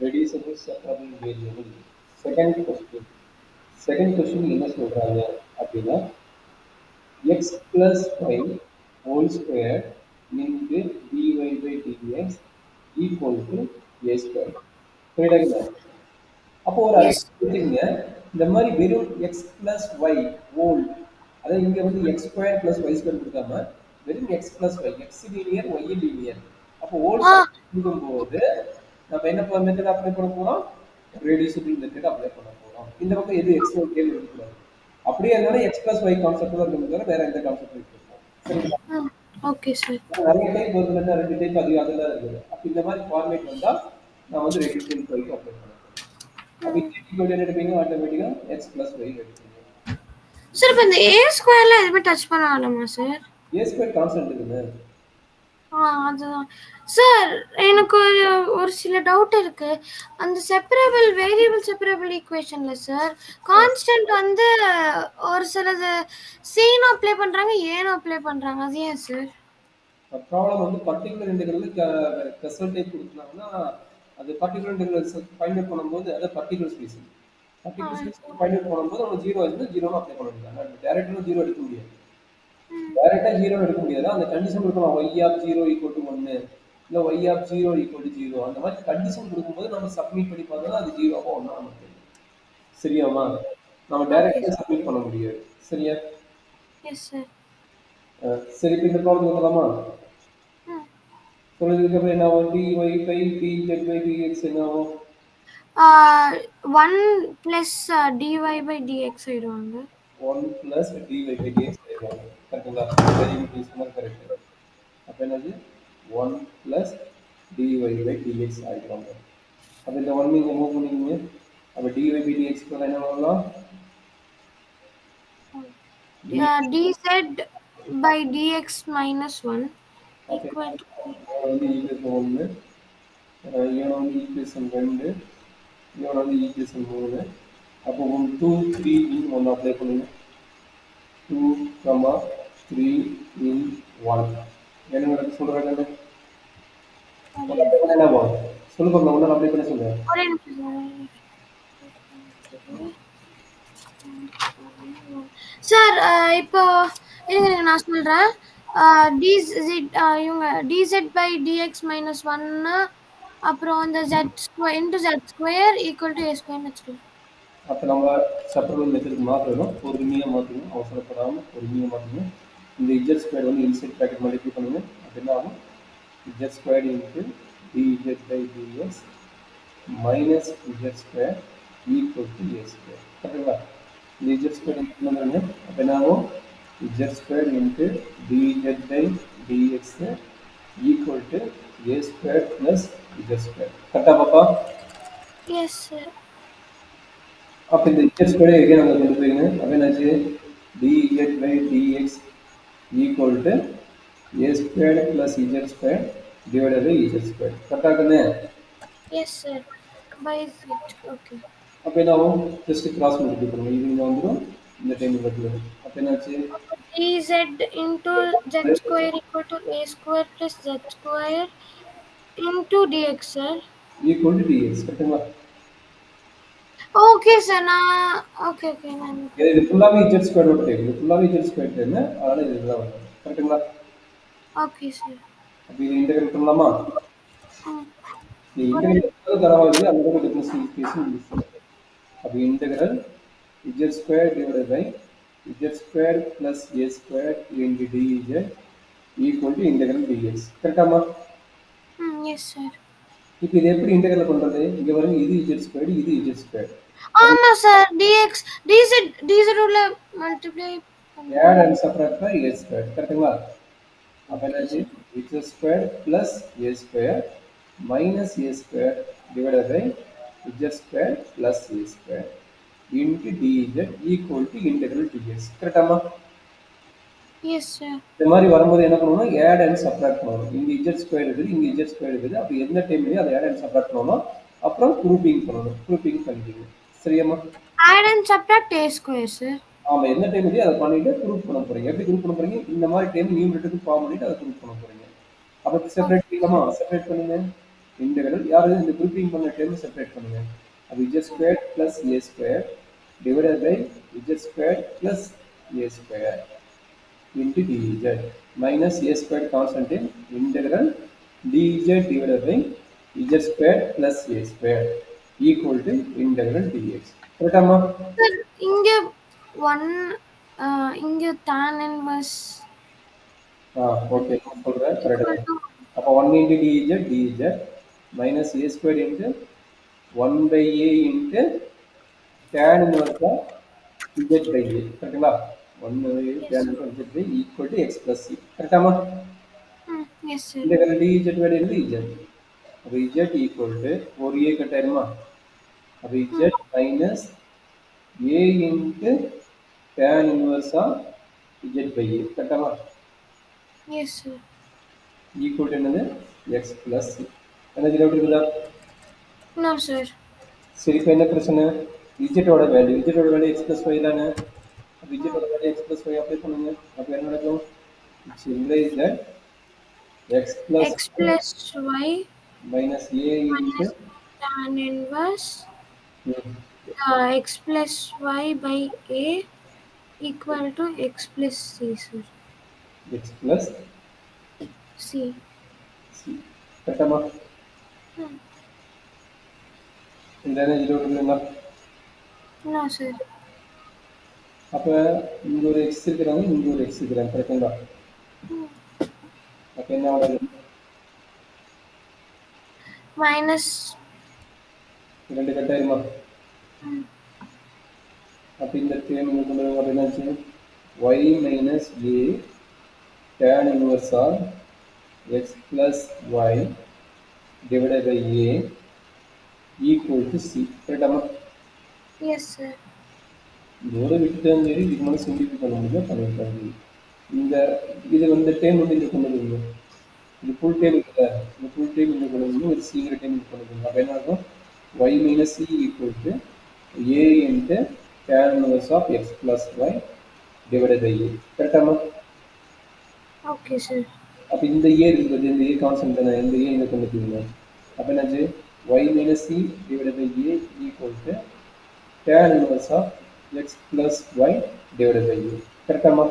reducible separable variable. Second question என்ன சொல்றாங்க அப்படின்னா x plus y whole square into dy by dx equal to a square. புரியுதுங்களா? அப்போ ஒரு Yes. அறிவிங்க இந்த மாதிரி வெறும் எக்ஸ் பிளஸ் ஒய் ஹோல், அதாவது இங்க வந்து x square plus y square கொடுக்காம வெறும் x plus y, x linear y linear. அப்போ ஹோல் Ah, கொடுக்கும்போது நம்ம என்ன மெத்தட் அப்ளை பண்ண போறோம்? ரெடியூசிபிள் மெத்தட் அப்ளை பண்ண போறோம். இந்த பக்கம் எது எக்ஸ் ஒய் கேள்வி எடுக்கக்கூடாது. அப்படியே இருந்தாலும் எக்ஸ் பிளஸ் ஒய் கான்செப்ட் தான் இருக்கும் தவிர வேற எந்த கான்செப்ட் இருக்கும். சரிங்களா? okay, sir. நிறைய டைப் வருதுன்னா 2 டைப் அதெல்லாம் இருக்குது. அப்போ இந்த மாதிரி ஃபார்மேட் வந்தா நான் வந்து ரெடியூசிபிள் ஒய்க்கு அப்ளை பண்ணுறேன். அப்போ இன்டெகிரல் எடுப்பீங்க, ஆட்டோமேட்டிக்கா x பிளஸ் y எடுப்பீங்க. Sir, இப்போ இந்த a ஸ்கொயர்ல எதுவுமே டச் பண்ண வேணாமா சார்? a ஸ்கொயர் கான்ஸ்டன்ட் இருக்குங்க. அதுதான் சார், எனக்கு ஒரு சில டவுட் இருக்கு. அந்த செப்பரபிள் வேரியபிள் செப்பரபிள் ஈக்குவேஷன்ல சார் கான்ஸ்டன்ட் வந்து ஒரு சிலது சீனோ அப்ளை பண்றாங்க, ஏனோ அப்ளை பண்றாங்க. அது ஏன் சார்? ப்ராப்ளம் வந்து பர்டிகுலர் இன்டெகிரல் கெசல் டைப் கொடுத்தாங்கன்னா அது பர்டிகுலர் இன்டெகிரல் ஃபைண்ட் அவுட் பண்ணும்போது அது பர்டிகுலர் ஸ்பேஸ் ஃபைண்ட் அவுட் பண்ணும்போது நம்ம 0 ஆச்சுன்னா 0 அப்ளை பண்ண முடியாது. டைரக்டா 0 எடுக்க முடியாது. டைரக்டா 0 எடுக்க முடியாது. அந்த கண்டிஷன் கொடுக்கலாம், y ஆஃப் 0 ஈக்குவல் டு 1 இல்ல y ஆஃப் 0 ஈக்குவல் டு 0. அந்த மாதிரி கண்டிஷன் கொடுக்கும்போது நம்ம சப்மிட் பண்ணி பார்த்தா அது 0வா 1 நமக்கு தெரியும். சரியாமா? நம்ம டைரக்டா சப்மிட் பண்ண முடியாது. சரியா? Yes sir. சரி, இப்போ இந்த ப்ராப்ளம் பண்ணலாமா? சொல்றதுக்கு அப்புறம் என்ன ஆகும்? dy by dz by dx என்ன ஆகும்? 1 plus dy by dx ஆயிடுவாங்க. 1 plus dy by dx ஆயிடுவாங்க. கரெக்டுங்களா? வெரி குட், சுமார் கரெக்ட். அப்போ என்னது? 1 plus dy by dx ஆயிடுவாங்க. அப்போ இந்த 1 நீங்க மூவ் பண்ணிக்கீங்க. அப்போ dy by dx கூட என்ன வரலாம்? dz by dx minus 1 equal to வந்து ஈக்குவேஷன் 1, இவன் வந்து ஈக்குவேஷன் 2, இவன் வந்து ஈக்குவேஷன் 3. அப்போ 1 2 3 இன் 1 அப்ளை பண்ணுங்க. 2, 3 in 1 என்ன சொல்றாங்க? என்ன சொல்லு பாக்கலாம், ஒன்று அப்ளை பண்ணி சொல்லுங்க. ஒரே நிமிஷம் சார். இப்போ இருங்க நான் சொல்றேன். dz இவங்க dz by dx minus 1 அப்புறம் அந்த z square into z square equal to a square வச்சுக்கலாம். அப்போ நம்ம செப்பரபிள் மெத்தடுக்கு மாற்றணும். பொறுமையாக மாற்றணும், அவசரப்படாமல் பொறுமையாக மாற்றணும். இந்த இஜெட் ஸ்கொயர் வந்து இன்சைட் ப்ராக்கெட் மல்டிப்ளை பண்ணுங்க. அது என்ன ஆகும்? Z square into dz by dx minus Z square equal to a square. கரெக்டுங்களா? இந்த இஜெட் ஸ்கொயர் என்ன பண்ணுங்க? அப்போ என்ன ஆகும்? Z square into dz by dx equal to a square plus z square. கரெக்டா பாப்பா? Yes sir. அப்போ இந்த இஜெட் ஸ்கொயர் எங்கே நம்ம கொண்டு போயிருங்க? அப்போ என்னாச்சு? dz by dx equal to a square plus z square divided by z square. கரெக்டாக தானே? Yes sir. By z. Okay. அப்போ என்ன ஆகும்? ஜஸ்ட் கிராஸ் மல்டிப்ளை பண்ணுங்க. இது இங்கே வந்துடும், இந்த டைம் வந்துடும். அப்போ என்னாச்சு? dz into z square equal to a square plus z square into dx sir. Equal to dx. கரெக்டுங்களா? Okay sir. ஓகே நான் இது ஃபுல்லாகவே இஜெட் ஸ்கொயர் டைப், இது ஃபுல்லாகவே இஜெட் ஸ்கொயர் டைம், அதனால் இது இதுதான் வரும். கரெக்டுங்களா? Okay sir. அப்போ இது இன்டெகிரேட் பண்ணலாமா? இன்டெகிரேட் தரவாது, அதோட டிஃபரன்ஸ் ஈக்குவேஷன் யூஸ் பண்ணுங்க. அப்போ integral z square divided by z square plus a square into dz equal to integral dx. கரெக்டாமா? Yes sir. இப்போ இது எப்படி இன்டெகிரல் பண்றது? இங்க பாருங்க, இது இஜெட் ஸ்கொயர், இது இஜெட் ஸ்கொயர். ஆமா சார். dx dz உள்ள multiply add and subtract by a square. கரெக்ட்டுங்களா? அப்ப என்னாச்சு? Z square plus a square minus a square divided by z square plus a square into dz equal to integral dx. கரெக்டாமா? Yes sir. இந்த மாதிரி வரும்போது என்ன பண்ணணும்னா ஆட் அண்ட் சப்ட்ராக்ட் பண்ணணும். இங்க இஜெட் ஸ்கொயர் இருக்குது, இங்க இஜெட் ஸ்கொயர் இருக்குது. அப்போ எந்த டைம்லயும் அதை ஆட் அண்ட் சப்ட்ராக்ட் பண்ணணும். அப்புறம் குரூப்பிங் பண்ணணும். குரூப்பிங் பண்ணிக்கணும். சரியாமா? Add and subtract a square sir. ஆமா, எந்த டைம்லயும் அதை பண்ணிட்டு குரூப் பண்ண போறீங்க. எப்படி குரூப் பண்ண போறீங்க? இந்த மாதிரி டைம் நியூமரேட்டருக்கு ஃபார்ம் பண்ணிட்டு அதை குரூப் பண்ண போறீங்க. அப்போ செப்பரேட் பண்ணிக்கலாமா? செப்பரேட் பண்ணுங்க. இன்டெகிரல் யாரு இந்த குரூப்பிங் பண்ண டேர்ம் செப்பரேட் பண்ணுங்க. அப்போ z square plus a square divided by z square plus a square into dz minus a squared constant in integral dz divided by z squared plus a squared equal to integral dx. கரெக்டாமா? Sir இங்க 1 இங்க tan inverse okay சொல்றேன் கரெக்டா. அப்போ 1 into dz minus a squared into 1 by a into tan inverse of z by a. கரெக்ட்டுங்களா? 1 by a tan inverse z by equal to x plus c. கரெக்டாமா? yes sir. integral dz divided by z. அப்போ z equal to ஒரு a cut ஆயிருமா? அப்போ z minus a into tan inverse of z by a. கரெக்டாமா? yes sir. equal to என்னது x plus c. என்ன doubt இருக்குதா? no sir. சரி இப்போ என்ன பிரச்சனை? z ஓட வேல்யூ x plus y தானே. அப்போ z ஓட value x plus y apply பண்ணுங்க. அப்போ என்ன நடக்கும்? it implies that x plus y minus a into tan inverse x plus y by a equal to x plus c sir. x plus c. கரெக்டாமா? இந்த என்ன doubt இருக்குங்களா? no sir. அப்போ இங்க ஒரு x இருக்கிறாங்க இங்க ஒரு x இருக்கிறாங்க கரெக்டுங்களா? அப்போ என்ன ஆகுது? minus ரெண்டு கட் ஆயிருமா? அப்போ இந்த டேர்ம் இங்க கொண்டு வர என்னாச்சு? y minus a tan inverse of x plus y divided by a equal to c. கரெக்டாமா? yes sir. இதோட விட்டுட்டாலும் சரி இதுக்கு மேலே சிம்பிளிஃபை பண்ண முடியும் பண்ணிட்டாங்க. இந்த இது வந்து டேர்ம் வந்து இங்கே கொண்டு வருவீங்க. இது ஃபுல் டேர்ம் இருக்குல்ல இந்த ஃபுல் டேர்ம் இங்கே கொண்டு வருவீங்க ஒரு சீக்கிர டேர்ம் இங்கே கொண்டு வருவீங்க. அப்போ என்ன இருக்கும்? y minus c equal to a into tan inverse of x plus y divided by a. கரெக்டாமா? okay sir. அப்போ இந்த a இருக்குது இந்த a கான்ஸ்டன்ட் தானே இந்த a இங்கே கொண்டு வருவீங்க. அப்போ என்னாச்சு? y minus c divided by a equal to tan inverse of x plus y divided by a. கரெக்டாமா?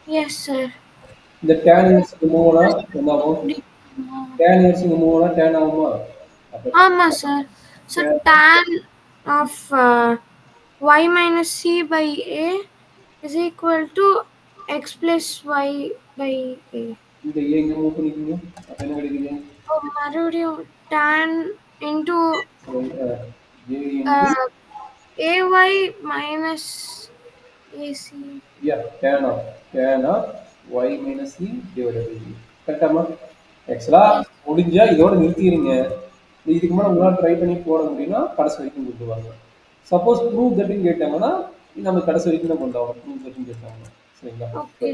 yes sir. இந்த tan inverse மூவ் ஆனா என்ன ஆகும்? tan inverse மூவ் ஆனா tan ஆகுமா? ஆமா sir. so tan of y minus c by a is equal to x plus y by a. இந்த a இங்க move பண்ணிக்கீங்க. அப்ப என்ன கிடைக்குது? மறுபடியும் tan into a into ay minus ac. yeah tan of y minus c divided by a. கரெக்டாமா? ஆக்சுவலா முடிஞ்சா இதோட நிறுத்திடுங்க. இதுக்கு மேலே உங்களால் ட்ரை பண்ணி போட முடியும்னா கடைசி வரைக்கும் கொடுத்துருவாங்க. சப்போஸ் ப்ரூவ் தட்டுன்னு கேட்டாங்கன்னா நம்ம கடைசி வரைக்கும் தான் கொண்டாடுவோம். ப்ரூவ் தட்டுன்னு கேட்டாங்க சரிங்களா? ஓகே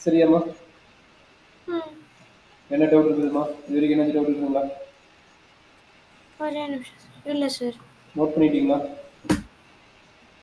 சரியாம்மா? என்ன டவுட் இருக்குதுமா? இது வரைக்கும் என்ன டவுட் இருக்குங்களா? ஒரே நிமிஷம். இல்லை சார். நோட் பண்ணிட்டீங்களா?